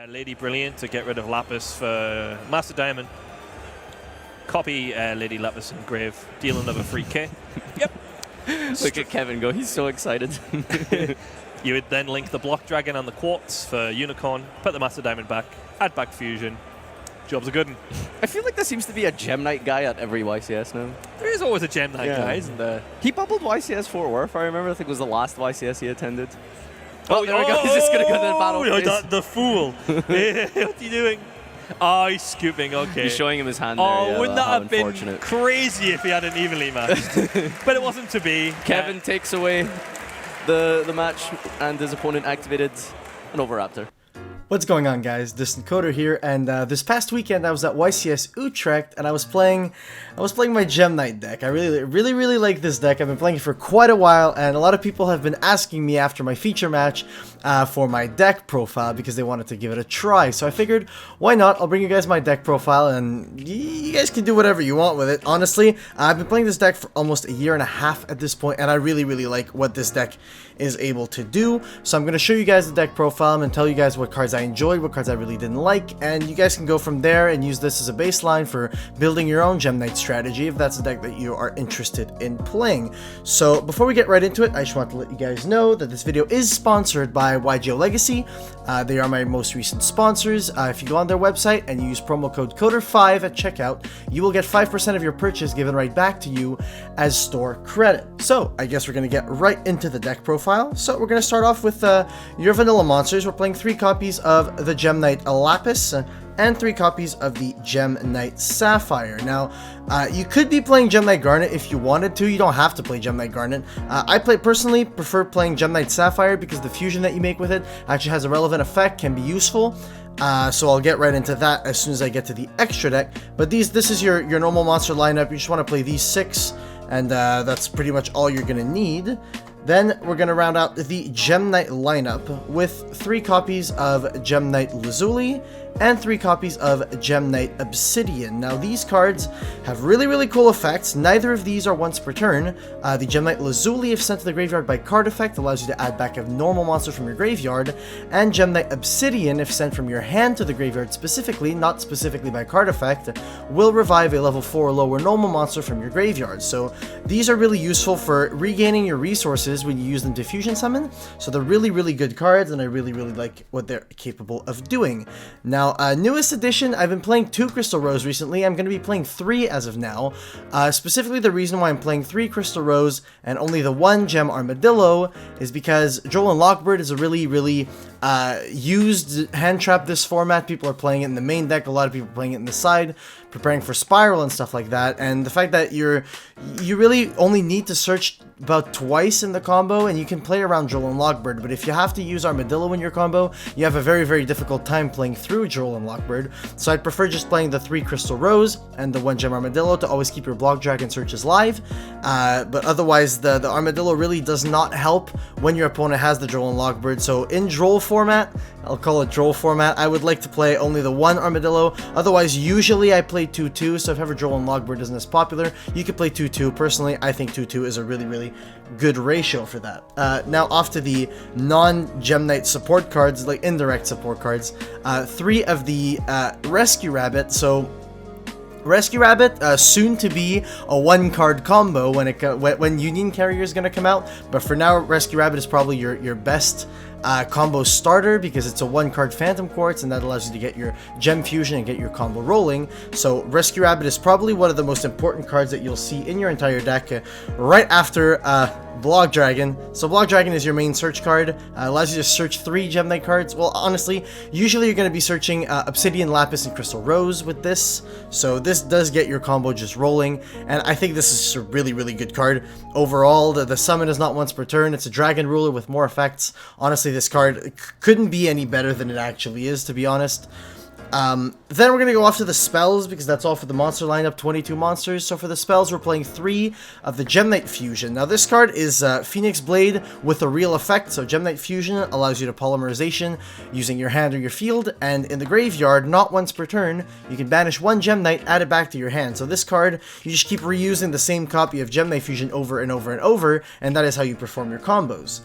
Lady Brilliant to get rid of Lapis for Master Diamond. Copy Lady Lapis and Grave, deal another free K. Yep. Look at Kevin go, he's so excited. You would then link the Block Dragon on the Quartz for Unicorn, put the Master Diamond back, add back Fusion. Job's a good one. I feel like there seems to be a Gem Knight guy at every YCS now. There is always a Gem Knight guy, isn't there? He bubbled YCS Fort Worth, I remember. I think it was the last YCS he attended. Oh, there we go. He's just going to go to the battle phase. The fool. What's he doing? Oh, he's scooping. Okay. He's showing him his hand there. Oh, yeah, wouldn't that have been crazy if he had an evenly matched? But it wasn't to be. Kevin takes away the match, and his opponent activated an Overraptor. What's going on, guys? Distant Coder here, and this past weekend I was at YCS Utrecht and I was playing my Gem Knight deck. I really like this deck. I've been playing it for quite a while, and a lot of people have been asking me after my feature match for my deck profile because they wanted to give it a try. So I figured, why not? I'll bring you guys my deck profile, and you guys can do whatever you want with it. Honestly, I've been playing this deck for almost a year and a half at this point, and I really like what this deck is able to do. So I'm going to show you guys the deck profile and tell you guys what cards I enjoyed, what cards I really didn't like, and you guys can go from there and use this as a baseline for building your own Gem Knight strategy if that's a deck that you are interested in playing. So before we get right into it, I just want to let you guys know that this video is sponsored by YGO Legacy. They are my most recent sponsors. If you go on their website and you use promo code CODER5 at checkout, you will get 5% of your purchase given right back to you as store credit. So I guess we're going to get right into the deck profile. So we're going to start off with your vanilla monsters. We're playing 3 copies of the Gem Knight Lapis and 3 copies of the Gem Knight Sapphire. Now, you could be playing Gem Knight Garnet if you wanted to. You don't have to play Gem Knight Garnet. I personally prefer playing Gem Knight Sapphire because the fusion that you make with it actually has a relevant effect, can be useful. So I'll get right into that as soon as I get to the extra deck. But this is your normal monster lineup. You just want to play these 6, and that's pretty much all you're going to need. Then we're going to round out the Gem Knight lineup with 3 copies of Gem Knight Lazuli and 3 copies of Gem Knight Obsidian. Now these cards have really cool effects. Neither of these are once per turn. The Gem Knight Lazuli, if sent to the graveyard by card effect, allows you to add back a normal monster from your graveyard, and Gem Knight Obsidian, if sent from your hand to the graveyard specifically, not specifically by card effect, will revive a level 4 or lower normal monster from your graveyard. So these are really useful for regaining your resources when you use them to fusion summon. So they're really good cards, and I really like what they're capable of doing. Now, newest edition, I've been playing 2 Crystal Rose recently. I'm going to be playing 3 as of now. Specifically, the reason why I'm playing 3 Crystal Rose and only the 1 Gem Armadillo is because Droll and Lockbird is a really used hand trap this format. People are playing it in the main deck. A lot of people are playing it in the side, preparing for Spiral and stuff like that. And the fact that you really only need to search about twice in the combo, and you can play around Droll and Lockbird. But if you have to use Armadillo in your combo, you have a very difficult time playing through Droll and Lockbird. So I'd prefer just playing the 3 Crystal Rose and the 1 Gem Armadillo to always keep your Block Dragon searches live. But otherwise, the Armadillo really does not help when your opponent has the Droll and Lockbird. So in Droll format, I'll call it Droll format, I would like to play only the 1 Armadillo. Otherwise, usually I play 2-2, so if ever Droll and Lockbird isn't as popular, you could play 2-2. Personally, I think 2-2 is a really good ratio for that. Now off to the non-Gem Knight support cards, like indirect support cards. 3 of the Rescue Rabbit. So Rescue Rabbit, soon to be a 1-card combo when Union Carrier is going to come out, but for now Rescue Rabbit is probably your best combo starter because it's a 1-card Phantom Quartz, and that allows you to get your Gem Fusion and get your combo rolling. So Rescue Rabbit is probably one of the most important cards that you'll see in your entire deck, right after Block Dragon. So Block Dragon is your main search card, allows you to search 3 Gem Knight cards. Well, honestly, usually you're going to be searching Obsidian, Lapis, and Crystal Rose with this, so this does get your combo just rolling, and I think this is just a really good card. Overall, the summon is not once per turn. It's a Dragon Ruler with more effects. Honestly, this card couldn't be any better than it actually is, to be honest. Then we're going to go off to the spells, because that's all for the monster lineup, 22 monsters. So for the spells, we're playing 3 of the Gem Knight Fusion. Now this card is Phoenix Blade with a real effect. So Gem Knight Fusion allows you to polymerization using your hand or your field, and in the graveyard, not once per turn, you can banish 1 Gem Knight, add it back to your hand. So this card, you just keep reusing the same copy of Gem Knight Fusion over and over and over, and that is how you perform your combos.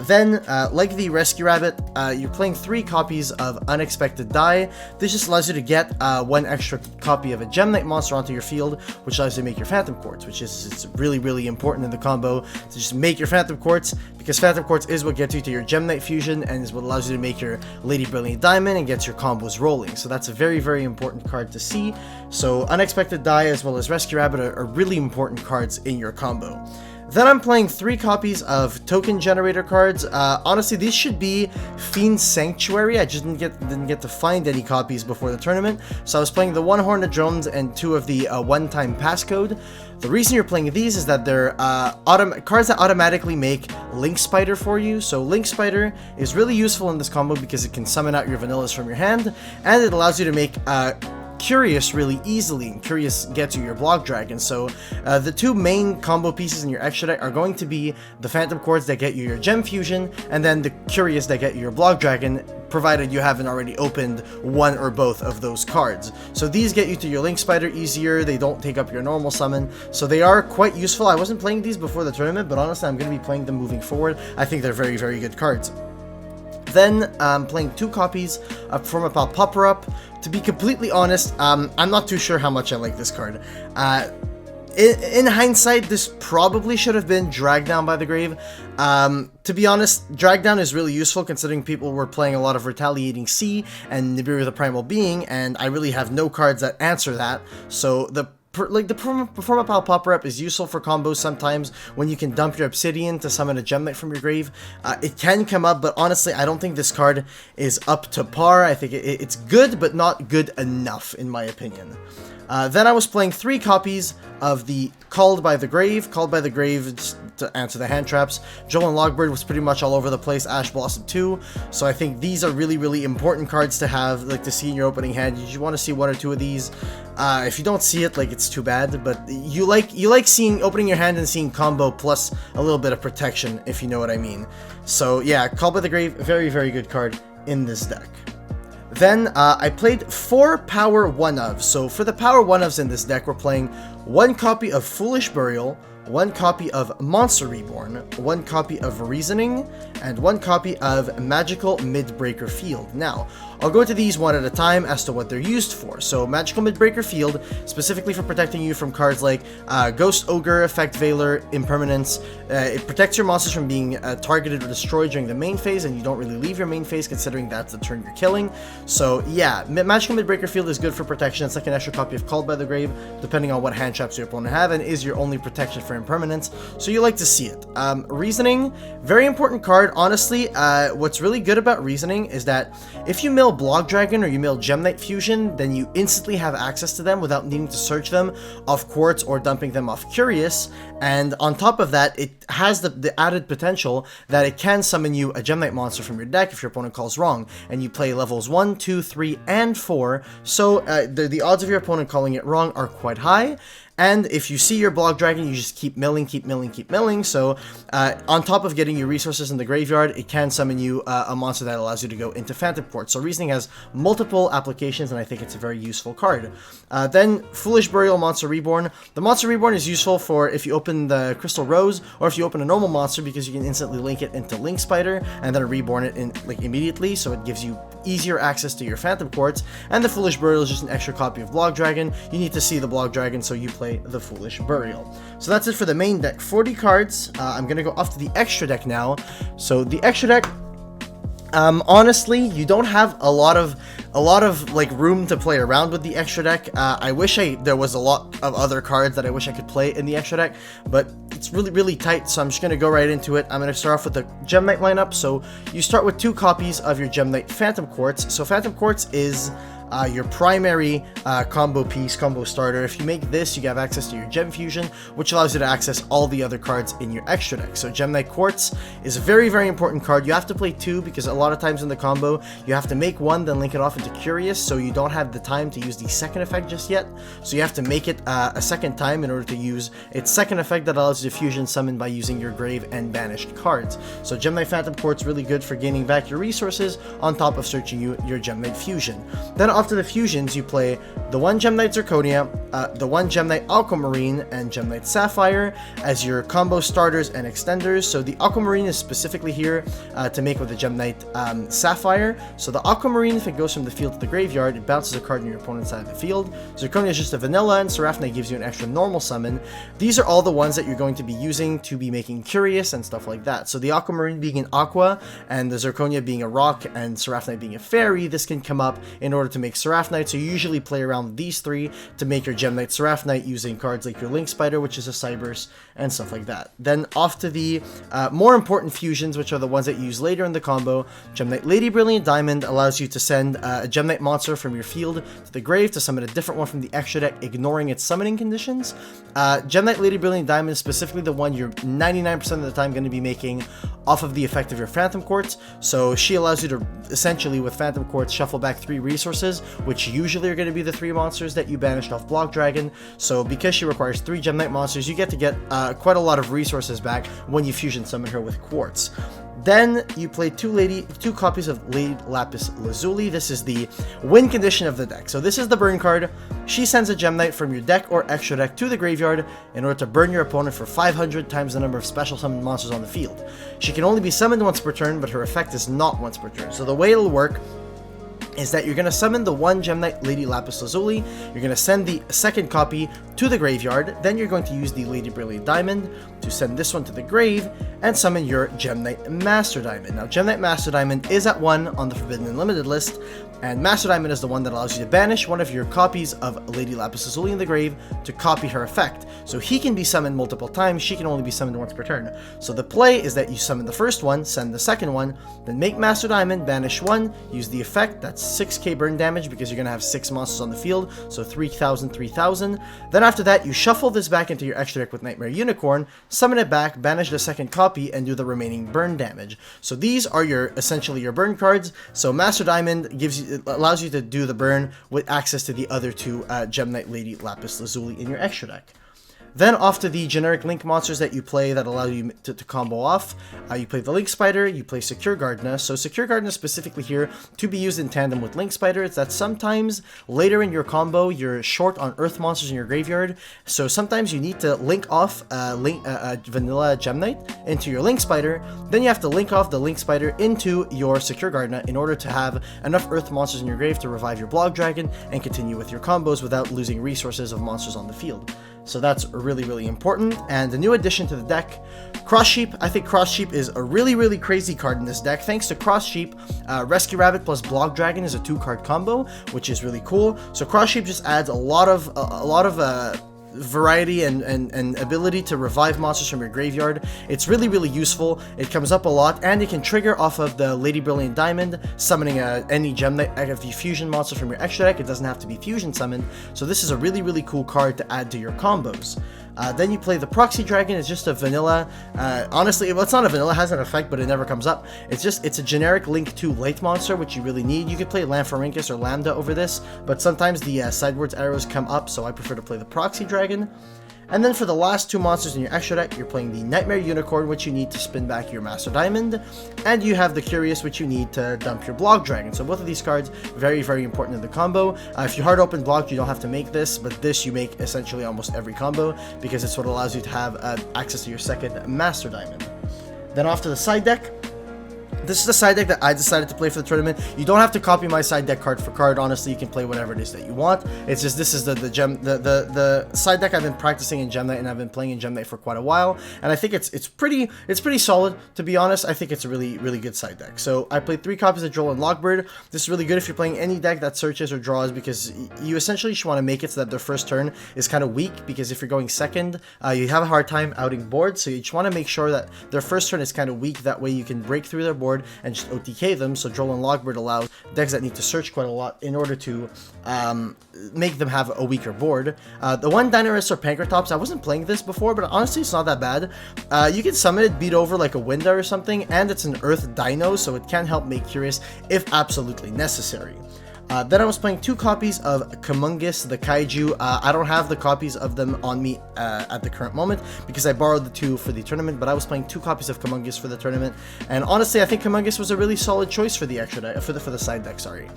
Then, like the Rescue Rabbit, you're playing 3 copies of Unexpected Die. This just allows you to get 1 extra copy of a Gem Knight monster onto your field, which allows you to make your Phantom Quartz, which is it's really, really important in the combo to just make your Phantom Quartz, because Phantom Quartz is what gets you to your Gem Knight Fusion, and is what allows you to make your Lady Brilliant Diamond and gets your combos rolling. So that's a very, very important card to see. So Unexpected Die as well as Rescue Rabbit are really important cards in your combo. Then I'm playing 3 copies of token generator cards. Honestly, these should be Fiend Sanctuary. I just didn't get to find any copies before the tournament, so I was playing the 1 Hornet Drones and 2 of the one-time passcode. The reason you're playing these is that they're cards that automatically make Link Spider for you. So Link Spider is really useful in this combo because it can summon out your vanillas from your hand, and it allows you to make Curious really easily, and Curious gets you your Block Dragon. So the 2 main combo pieces in your extra deck are going to be the Phantom Quartz that get you your Gem Fusion, and then the Curious that get you your Block Dragon, provided you haven't already opened 1 or both of those cards. So these get you to your Link Spider easier, they don't take up your normal summon, so they are quite useful. I wasn't playing these before the tournament, but honestly I'm going to be playing them moving forward. I think they're very, very good cards. Then I'm playing 2 copies of Performapal Pop-Up. To be completely honest, I'm not too sure how much I like this card. In hindsight, this probably should have been Dragged Down by the Grave. To be honest, Dragged Down is really useful considering people were playing a lot of Retaliating Sea and Nibiru the Primal Being, and I really have no cards that answer that. So the Performapal Pop-Up is useful for combos sometimes when you can dump your Obsidian to summon a Gem Knight from your grave. It can come up, but honestly, I don't think this card is up to par. I think it's good, but not good enough, in my opinion. Then I was playing 3 copies of the Called by the Grave. Called by the Grave, to answer the hand traps. Joel and Logbird was pretty much all over the place, Ash Blossom 2. So I think these are really, really important cards to have, like, to see in your opening hand. You want to see 1 or 2 of these. If you don't see it, like, it's too bad, but you like opening your hand and seeing combo plus a little bit of protection, if you know what I mean. So yeah, Called by the Grave, very, very good card in this deck. Then I played 4 Power 1-ofs. So for the Power 1-ofs in this deck, we're playing 1 copy of Foolish Burial, 1 copy of Monster Reborn, 1 copy of Reasoning, and 1 copy of Magical Midbreaker Field. Now, I'll go into these one at a time as to what they're used for. So Magical Midbreaker Field, specifically for protecting you from cards like Ghost Ogre, Effect Veiler, Impermanence. It protects your monsters from being targeted or destroyed during the main phase, and you don't really leave your main phase considering that's the turn you're killing. So yeah, Magical Midbreaker Field is good for protection. It's like an extra copy of Called by the Grave, depending on what hand traps your opponent have, and is your only protection for Impermanence, so you like to see it. Reasoning, very important card. Honestly, what's really good about Reasoning is that if you mill Block Dragon or you mill Gem Knight Fusion, then you instantly have access to them without needing to search them off Quartz or dumping them off Curious, and on top of that, it has the added potential that it can summon you a Gem Knight monster from your deck if your opponent calls wrong, and you play levels 1, 2, 3, and 4, so the odds of your opponent calling it wrong are quite high. And if you see your Block Dragon, you just keep milling, keep milling, keep milling. So on top of getting you resources in the graveyard, it can summon you a monster that allows you to go into Phantom Quartz. So Reasoning has multiple applications, and I think it's a very useful card. Then Foolish Burial, Monster Reborn. The Monster Reborn is useful for if you open the Crystal Rose, or if you open a normal monster, because you can instantly link it into Link Spider and then reborn it in immediately. So it gives you easier access to your Phantom Quartz. And the Foolish Burial is just an extra copy of Block Dragon. You need to see the Block Dragon, so you play the Foolish Burial. So that's it for the main deck. 40 cards. I'm gonna go off to the extra deck now. So the extra deck, honestly, you don't have a lot of like room to play around with the extra deck. I wish there was a lot of other cards that I wish I could play in the extra deck, but it's really, really tight, so I'm just gonna go right into it. I'm gonna start off with the Gem Knight lineup. So you start with 2 copies of your Gem Knight Phantom Quartz. So Phantom Quartz is your primary combo piece, combo starter. If you make this, you have access to your Gem Fusion, which allows you to access all the other cards in your extra deck. So Gem Knight Quartz is a very, very important card. You have to play 2 because a lot of times in the combo, you have to make 1, then link it off into into Curious, so you don't have the time to use the second effect just yet. So you have to make it a second time in order to use its second effect that allows you to fusion summon by using your grave and banished cards. So Gem Knight Phantom Quartz really good for gaining back your resources on top of searching your Gem Knight fusion. Then after the fusions, you play the one Gem Knight Zirconia, the one Gem Knight Aquamarine, and Gem Knight Sapphire as your combo starters and extenders. So the Aquamarine is specifically here to make with the Gem Knight Sapphire. So the Aquamarine, if it goes from the field to the graveyard, it bounces a card on your opponent's side of the field. Zirconia is just a vanilla, and Seraphine gives you an extra normal summon. These are all the ones that you're going to be using to be making Curious and stuff like that. So the Aquamarine being an aqua, and the Zirconia being a rock, and Seraphine being a fairy, this can come up in order to make Seraphine. So you usually play around these three to make your Gem Knight Seraphine using cards like your Link Spider, which is a Cyberse, and stuff like that. Then off to the more important fusions, which are the ones that you use later in the combo. Gem Knight Lady Brilliant Diamond allows you to send a Gem Knight monster from your field to the grave to summon a different one from the extra deck, ignoring its summoning conditions. Gem Knight Lady Brilliant Diamond is specifically the one you're 99% of the time going to be making off of the effect of your Phantom Quartz. So she allows you to essentially, with Phantom Quartz, shuffle back 3 resources, which usually are going to be the 3 monsters that you banished off Block Dragon. So because she requires 3 Gem Knight monsters, you get to get quite a lot of resources back when you fusion summon her with Quartz. Then you play two copies of Lady Lapis Lazuli. This is the win condition of the deck. So this is the burn card. She sends a Gem Knight from your deck or extra deck to the graveyard in order to burn your opponent for 500 times the number of special summoned monsters on the field. She can only be summoned once per turn, but her effect is not once per turn. So the way it'll work is that you're going to summon the one Gem Knight Lady Lapis Lazuli, you're going to send the second copy to the graveyard, then you're going to use the Lady Brilliant Diamond to send this one to the grave, and summon your Gem Knight Master Diamond. Now, Gem Knight Master Diamond is at 1 on the Forbidden and Limited list, and Master Diamond is the one that allows you to banish one of your copies of Lady Lapis Lazuli in the grave to copy her effect. So he can be summoned multiple times, she can only be summoned once per turn. So the play is that you summon the first one, send the second one, then make Master Diamond, banish one, use the effect, that's 6k burn damage because you're going to have 6 monsters on the field, so 3,000, 3,000. Then after that, you shuffle this back into your extra deck with Nightmare Unicorn, summon it back, banish the second copy, and do the remaining burn damage. So these are essentially your burn cards. So Master Diamond allows you to do the burn with access to the other 2 Gem Knight Lady Lapis Lazuli in your extra deck. Then off to the generic Link monsters that you play that allow you to combo off. You play the Link Spider, you play Secure Gardena. So Secure Gardena is specifically here to be used in tandem with Link Spider. It's that sometimes later in your combo, you're short on Earth monsters in your graveyard. So sometimes you need to link off Vanilla Gem Knight into your Link Spider. Then you have to link off the Link Spider into your Secure Gardena in order to have enough Earth monsters in your grave to revive your Block Dragon and continue with your combos without losing resources of monsters on the field. So that's really, really important. And the new addition to the deck, Cross Sheep. I think Cross Sheep is a really, really crazy card in this deck. Thanks to Cross Sheep, Rescue Rabbit plus Block Dragon is a 2-card combo, which is really cool. So Cross Sheep just adds a lot of variety and ability to revive monsters from your graveyard. It's really, really useful. It comes up a lot, and it can trigger off of the Lady Brilliant Diamond, summoning any Gem Knight of the fusion monster from your extra deck. It doesn't have to be fusion summoned, so this is a really, really cool card to add to your combos. Then you play the Proxy Dragon. It's just a vanilla, honestly, well, it's not a vanilla, it has an effect, but it never comes up. It's a generic Link 2 light monster, which you really need. You could play Lamphorhynchus or Lambda over this, but sometimes the sidewards arrows come up, so I prefer to play the Proxy Dragon. And then for the last 2 monsters in your extra deck, you're playing the Nightmare Unicorn, which you need to spin back your Master Diamond, and you have the Curious, which you need to dump your Block Dragon. So both of these cards, very, very important in the combo. If you hard open block, you don't have to make this, but this you make essentially almost every combo, because it's what allows you to have access to your second Master Diamond. Then off to the side deck. This is the side deck that I decided to play for the tournament. You don't have to copy my side deck card for card. Honestly, you can play whatever it is that you want. It's just this is the side deck I've been practicing in Gem Knight, and I've been playing in Gem Knight for quite a while. And I think it's pretty solid, to be honest. I think it's a really, really good side deck. So I played 3 copies of Droll and Lockbird. This is really good if you're playing any deck that searches or draws, because you essentially just want to make it so that their first turn is kind of weak, because if you're going second, you have a hard time outing board. So you just want to make sure that their first turn is kind of weak. That way you can break through their board and just OTK them. So Droll and Logbird allows decks that need to search quite a lot in order to make them have a weaker board. The one Dynarus or Pankratops, I wasn't playing this before, but honestly it's not that bad. You can summon it, beat over like a Winda or something, and it's an Earth Dino, so it can help make Curious if absolutely necessary. Then I was playing 2 copies of Kamungus, the Kaiju. I don't have the copies of them on me at the current moment because I borrowed the 2 for the tournament, but I was playing 2 copies of Kamungus for the tournament. And honestly, I think Kamungus was a really solid choice for the extra deck, for the side deck, sorry.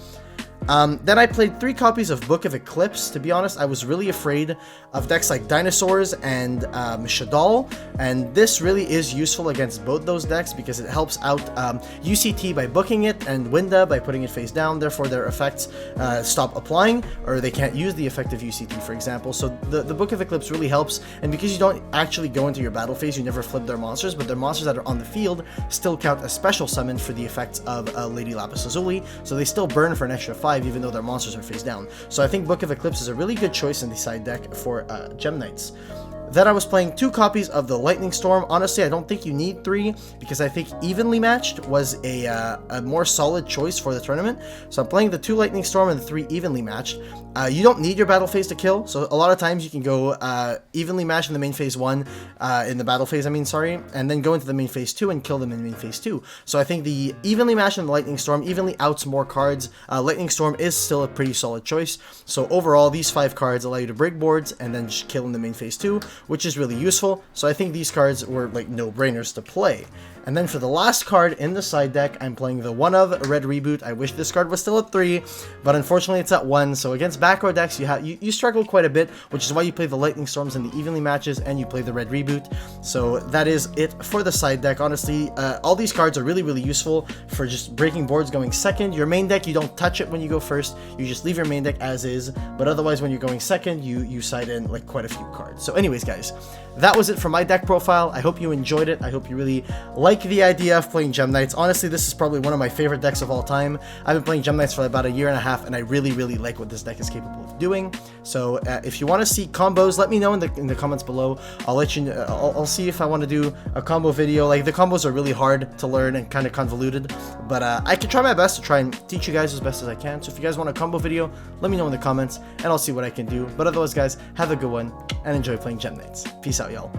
Then I played 3 copies of Book of Eclipse. To be honest, I was really afraid of decks like Dinosaurs and Shaddoll, and this really is useful against both those decks because it helps out UCT by booking it and Winda by putting it face down, therefore their effects stop applying, or they can't use the effect of UCT, for example. So the Book of Eclipse really helps, and because you don't actually go into your battle phase, you never flip their monsters, but their monsters that are on the field still count as special summon for the effects of Lady Lapis Lazuli, so they still burn for an extra 5 even though their monsters are face down. So I think Book of Eclipse is a really good choice in the side deck for Gem Knights. Then I was playing 2 copies of the Lightning Storm. Honestly, I don't think you need 3 because I think Evenly Matched was a more solid choice for the tournament. So I'm playing the 2 Lightning Storm and the 3 Evenly Matched. You don't need your battle phase to kill, so a lot of times you can go Evenly Matched in the main phase 1, in the battle phase, and then go into the main phase 2 and kill them in main phase 2. So I think the Evenly Matched and the Lightning Storm evenly outs more cards. Lightning Storm is still a pretty solid choice. So overall, these 5 cards allow you to break boards and then just kill in the main phase 2, which is really useful. So I think these cards were like no-brainers to play. And then for the last card in the side deck, I'm playing the 1 of Red Reboot. I wish this card was still at 3, but unfortunately it's at 1. So against back row decks, you struggle quite a bit, which is why you play the Lightning Storms and the Evenly Matches, and you play the Red Reboot. So that is it for the side deck. Honestly, all these cards are really, really useful for just breaking boards going second. Your main deck, you don't touch it when you go first. You just leave your main deck as is, but otherwise when you're going second, you side in like quite a few cards. So anyways, guys, that was it for my deck profile. I hope you enjoyed it. I hope you really like the idea of playing Gem Knights. Honestly, this is probably one of my favorite decks of all time. I've been playing Gem Knights for about a year and a half, and I really, really like what this deck is capable of doing. So if you want to see combos, let me know in the comments below. I'll let you know. I'll see if I want to do a combo video. Like, the combos are really hard to learn and kind of convoluted, but I can try my best to try and teach you guys as best as I can. So if you guys want a combo video, let me know in the comments, and I'll see what I can do. But otherwise, guys, have a good one and enjoy playing Gem Knights. Peace out, y'all.